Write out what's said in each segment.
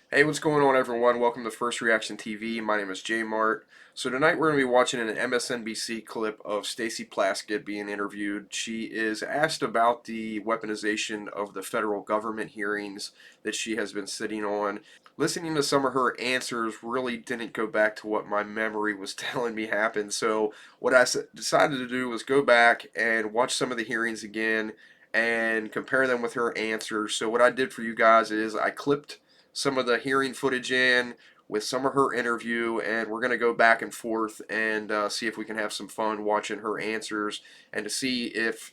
Hey, what's going on, everyone? Welcome to First Reaction TV. My name is J Mart. So tonight we're going to be watching an MSNBC clip of Stacey Plaskett being interviewed. She is asked about the weaponization of the federal government hearings that she has been sitting on. Listening to some of her answers really didn't go back to what my memory was telling me happened. So what I decided to do was go back and watch some of the hearings again and compare them with her answers. So what I did for you guys is I clipped some of the hearing footage in with some of her interview, and we're going to go back and forth and see if we can have some fun watching her answers and to see if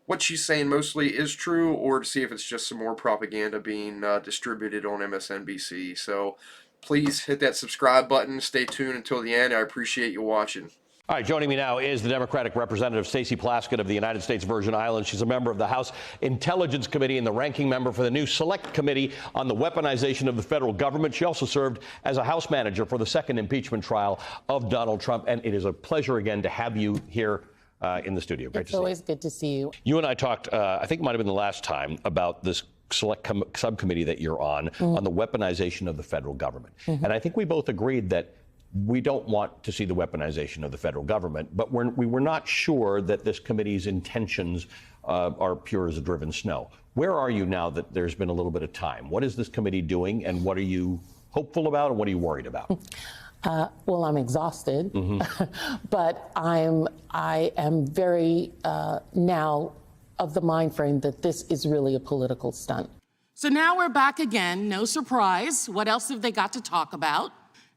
what she's saying mostly is true or to see if it's just some more propaganda being distributed on MSNBC. So please hit that subscribe button. Stay tuned until the end. I appreciate you watching. All right, joining me now is the Democratic Representative Stacey Plaskett of the United States Virgin Islands. She's a member of the House Intelligence Committee and the ranking member for the new Select Committee on the Weaponization of the Federal Government. She also served as a House manager for the second impeachment trial of Donald Trump. And it is a pleasure again to have you here in the studio. Great to see you. It's always good to see you. You and I talked, I think it might have been the last time, about this select subcommittee that you're on the weaponization of the federal government. And I think we both agreed that we don't want to see the weaponization of the federal government, but we were not sure that this committee's intentions are pure as a driven snow. Where are you now that there's been a little bit of time? What is this committee doing, and what are you hopeful about, and what are you worried about? Well, I'm exhausted, but I am very now of the mind frame that this is really a political stunt. So now we're back again, no surprise. What else have they got to talk about?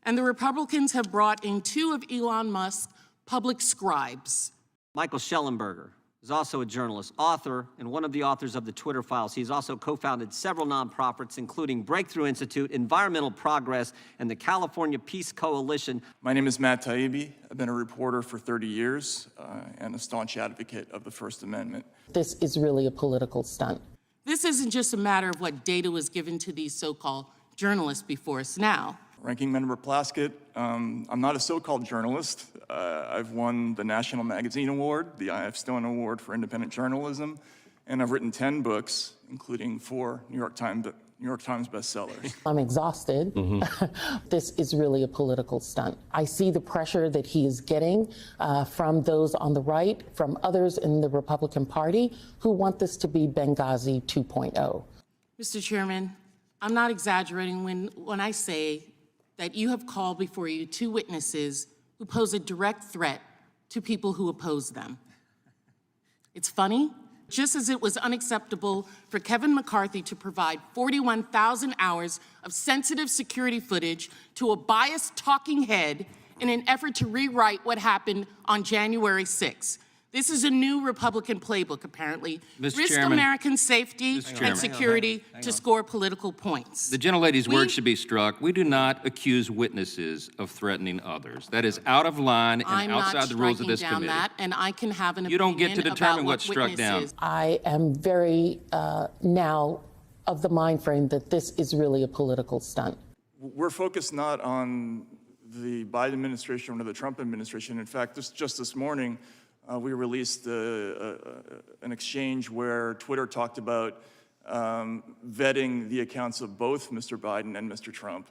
And the Republicans have brought in two of Elon Musk's public scribes. Michael Schellenberger is also a journalist, author, and one of the authors of the Twitter Files. He's also co-founded several nonprofits, including Breakthrough Institute, Environmental Progress, and the California Peace Coalition. My name is Matt Taibbi. I've been a reporter for 30 years and a staunch advocate of the First Amendment. This is really a political stunt. This isn't just a matter of what data was given to these so-called journalists before us now. Ranking Member Plaskett, I'm not a so-called journalist. I've won the National Magazine Award, the I.F. Stone Award for Independent Journalism, and I've written 10 books, including 4 New York Times bestsellers. I'm exhausted. This is really a political stunt. I see the pressure that he is getting from those on the right, from others in the Republican Party who want this to be Benghazi 2.0. Mr. Chairman, I'm not exaggerating when I say that you have called before you two witnesses who pose a direct threat to people who oppose them. It's funny. Just as it was unacceptable for Kevin McCarthy to provide 41,000 hours of sensitive security footage to a biased talking head in an effort to rewrite what happened on January 6th. This is a new Republican playbook, apparently. Risk American safety and security to score political points. The gentlelady's words should be struck. We do not accuse witnesses of threatening others. That is out of line and outside the rules of this committee. That, and I can have an opinion. You don't get to determine what's struck down. I am very now of the mind frame that this is really a political stunt. We're focused not on the Biden administration or the Trump administration. In fact, just this morning, we released an exchange where Twitter talked about vetting the accounts of both Mr. Biden and Mr. Trump.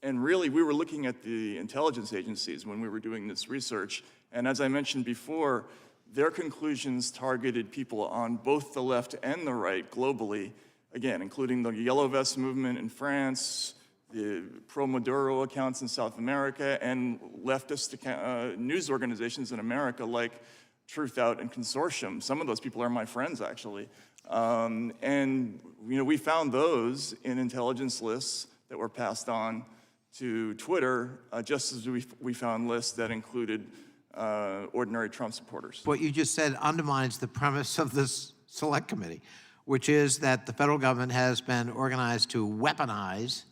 And really, we were looking at the intelligence agencies when we were doing this research. And as I mentioned before, their conclusions targeted people on both the left and the right globally, again, including the Yellow Vest movement in France, the pro-Maduro accounts in South America, and leftist news organizations in America like Truth Out and Consortium. Some of those people are my friends, actually. And we found those in intelligence lists that were passed on to Twitter, just as we found lists that included ordinary Trump supporters. What you just said undermines the premise of this select committee, which is that the federal government has been organized to weaponize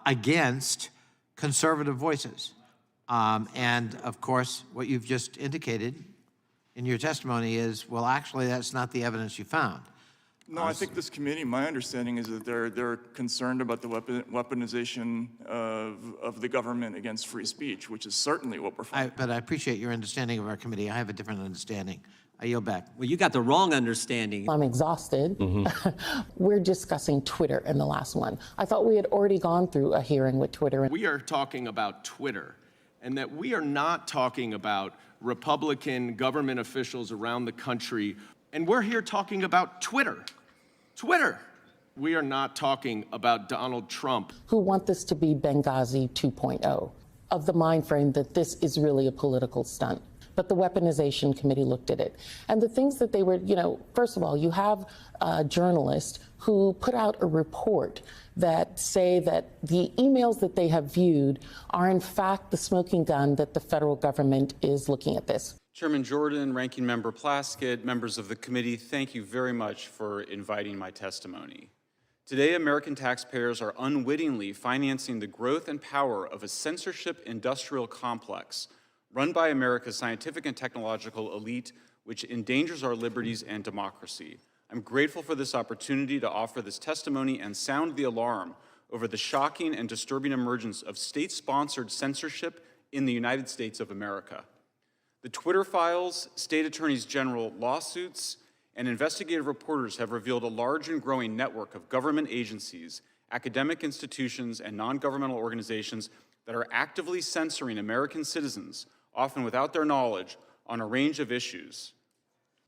against conservative voices. And of course, what you've just indicated in your testimony is, well, actually, that's not the evidence you found. No, I think this committee, my understanding is that they're concerned about the weaponization of the government against free speech, which is certainly what we're finding. But I appreciate your understanding of our committee. I have a different understanding I yield back. Well, you got the wrong understanding. I'm exhausted. We're discussing Twitter in the last one. I thought we had already gone through a hearing with Twitter. We are talking about Twitter, and that we are not talking about Republican government officials around the country, and we're here talking about Twitter. Twitter. We are not talking about Donald Trump. Who want this to be Benghazi 2.0, of the mind frame that this is really a political stunt. But the Weaponization Committee looked at it. And the things that they were, first of all, you have journalists who put out a report that say that the emails that they have viewed are in fact the smoking gun that the federal government is looking at this. Chairman Jordan, Ranking Member Plaskett, members of the committee, thank you very much for inviting my testimony. Today, American taxpayers are unwittingly financing the growth and power of a censorship industrial complex run by America's scientific and technological elite, which endangers our liberties and democracy. I'm grateful for this opportunity to offer this testimony and sound the alarm over the shocking and disturbing emergence of state-sponsored censorship in the United States of America. The Twitter files, state attorneys general lawsuits, and investigative reporters have revealed a large and growing network of government agencies, academic institutions, and non-governmental organizations that are actively censoring American citizens, often without their knowledge, on a range of issues.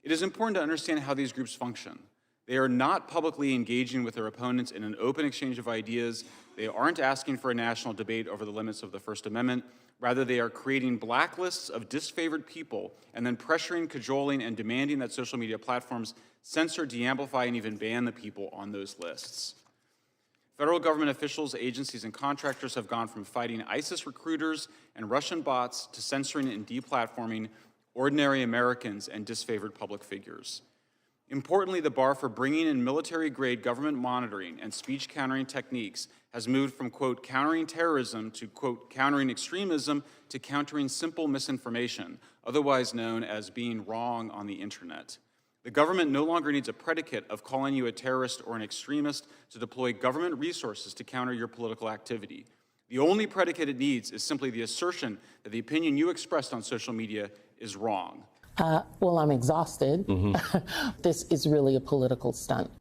It is important to understand how these groups function. They are not publicly engaging with their opponents in an open exchange of ideas. They aren't asking for a national debate over the limits of the First Amendment. Rather, they are creating blacklists of disfavored people and then pressuring, cajoling, and demanding that social media platforms censor, de-amplify, and even ban the people on those lists. Federal government officials, agencies, and contractors have gone from fighting ISIS recruiters and Russian bots to censoring and deplatforming ordinary Americans and disfavored public figures. Importantly, the bar for bringing in military-grade government monitoring and speech countering techniques has moved from, quote, countering terrorism to, quote, countering extremism to countering simple misinformation, otherwise known as being wrong on the internet. The government no longer needs a predicate of calling you a terrorist or an extremist to deploy government resources to counter your political activity. The only predicate it needs is simply the assertion that the opinion you expressed on social media is wrong. Well, I'm exhausted. This is really a political stunt.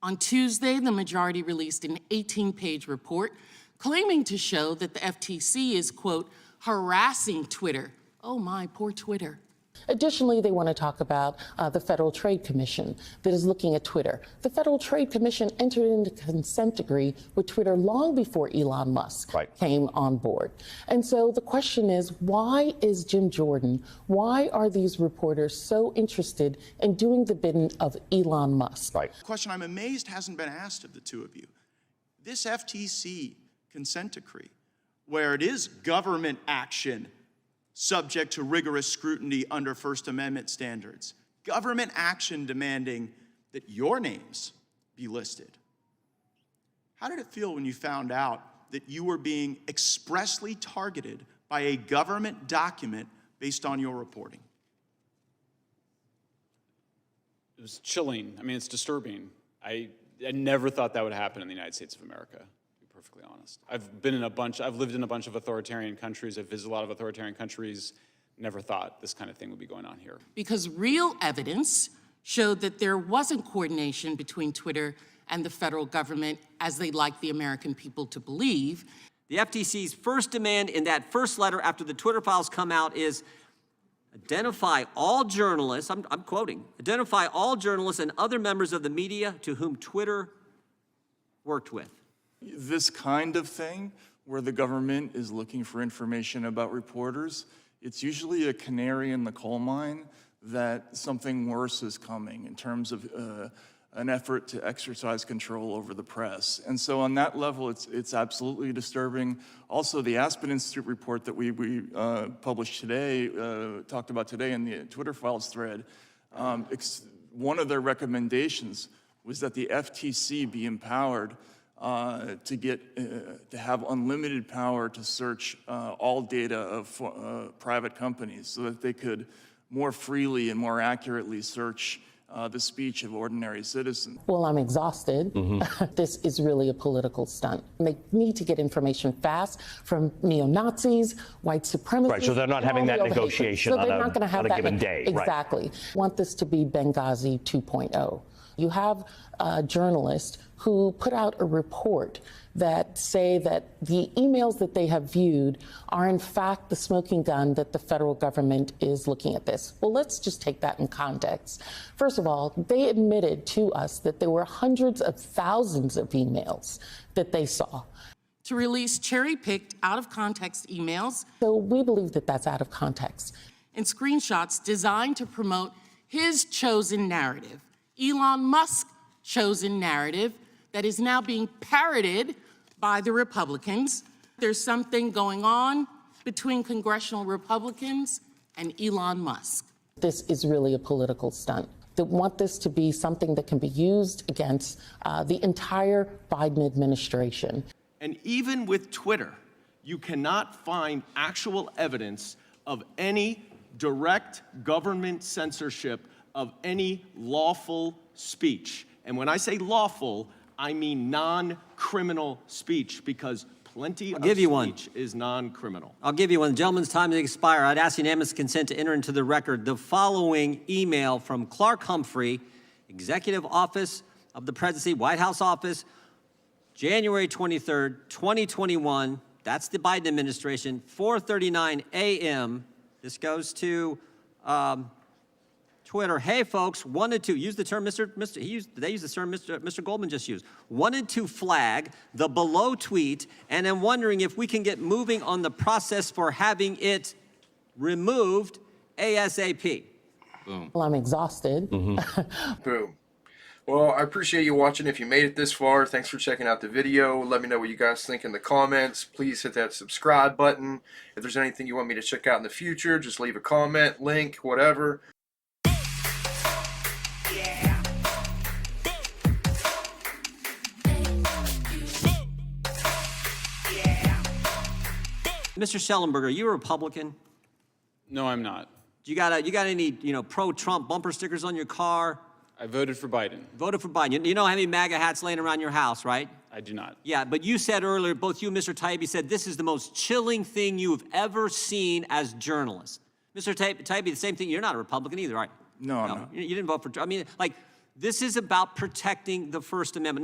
On Tuesday, the majority released an 18-page report claiming to show that the FTC is, quote, harassing Twitter. Oh my, poor Twitter. Additionally, they want to talk about the Federal Trade Commission that is looking at Twitter. The Federal Trade Commission entered into consent decree with Twitter long before Elon Musk came on board. And so the question is, why is Jim Jordan, why are these reporters so interested in doing the bidding of Elon Musk? The question I'm amazed hasn't been asked of the two of you. This FTC consent decree, where it is government action subject to rigorous scrutiny under First Amendment standards, government action demanding that your names be listed. How did it feel when you found out that you were being expressly targeted by a government document based on your reporting? It was chilling. I mean, it's disturbing. I never thought that would happen in the United States of America, to be perfectly honest. I've lived in a bunch of authoritarian countries. I've visited a lot of authoritarian countries. Never thought this kind of thing would be going on here. Because real evidence showed that there wasn't coordination between Twitter and the federal government, as they like the American people to believe. The FTC's first demand in that first letter after the Twitter files come out is identify all journalists, I'm quoting, identify all journalists and other members of the media to whom Twitter worked with. This kind of thing, where the government is looking for information about reporters, it's usually a canary in the coal mine that something worse is coming in terms of an effort to exercise control over the press. And so on that level, it's absolutely disturbing. Also, the Aspen Institute report that we published today, talked about today in the Twitter files thread, one of their recommendations was that the FTC be empowered to have unlimited power to search all data of private companies so that they could more freely and more accurately search the speech of ordinary citizens. Well, I'm exhausted. This is really a political stunt. They need to get information fast from neo-Nazis, white supremacists. Right, so they're not and having all that the other negotiation hatred. So on they're not going to have a that given day. Right. Exactly. Want this to be Benghazi 2.0. You have a journalist who put out a report that say that the emails that they have viewed are in fact the smoking gun that the federal government is looking at this. Well, let's just take that in context. First of all, they admitted to us that there were hundreds of thousands of emails that they saw. To release cherry-picked, out-of-context emails. So we believe that that's out of context. And screenshots designed to promote his chosen narrative, Elon Musk's chosen narrative, that is now being parroted by the Republicans. There's something going on between congressional Republicans and Elon Musk. This is really a political stunt. They want this to be something that can be used against the entire Biden administration. And even with Twitter, you cannot find actual evidence of any direct government censorship of any lawful speech. And when I say lawful, I mean non-criminal speech, because plenty of speech is non-criminal. I'll give you one. The gentleman's time to expire. I'd ask unanimous consent to enter into the record the following email from Clark Humphrey, Executive Office of the Presidency, White House Office, January 23rd, 2021. That's the Biden administration, 4:39 a.m. This goes to Twitter. Hey, folks, wanted to use the term they used the term Mr. Goldman just used. Wanted to flag the below tweet, and I'm wondering if we can get moving on the process for having it removed ASAP. Boom. Well, I'm exhausted. Boom. Well, I appreciate you watching. If you made it this far, thanks for checking out the video. Let me know what you guys think in the comments. Please hit that subscribe button. If there's anything you want me to check out in the future, just leave a comment, link, whatever. Mr. Schellenberger, you a Republican? No, I'm not. You got any, pro-Trump bumper stickers on your car? I voted for Biden. Voted for Biden. You know how many MAGA hats laying around your house, right? I do not. Yeah, but you said earlier, both you and Mr. Taibbi said this is the most chilling thing you've ever seen as journalists. Mr. Taibbi, the same thing. You're not a Republican either, right? No, I'm not. You didn't vote for. I mean, like, this is about protecting the First Amendment.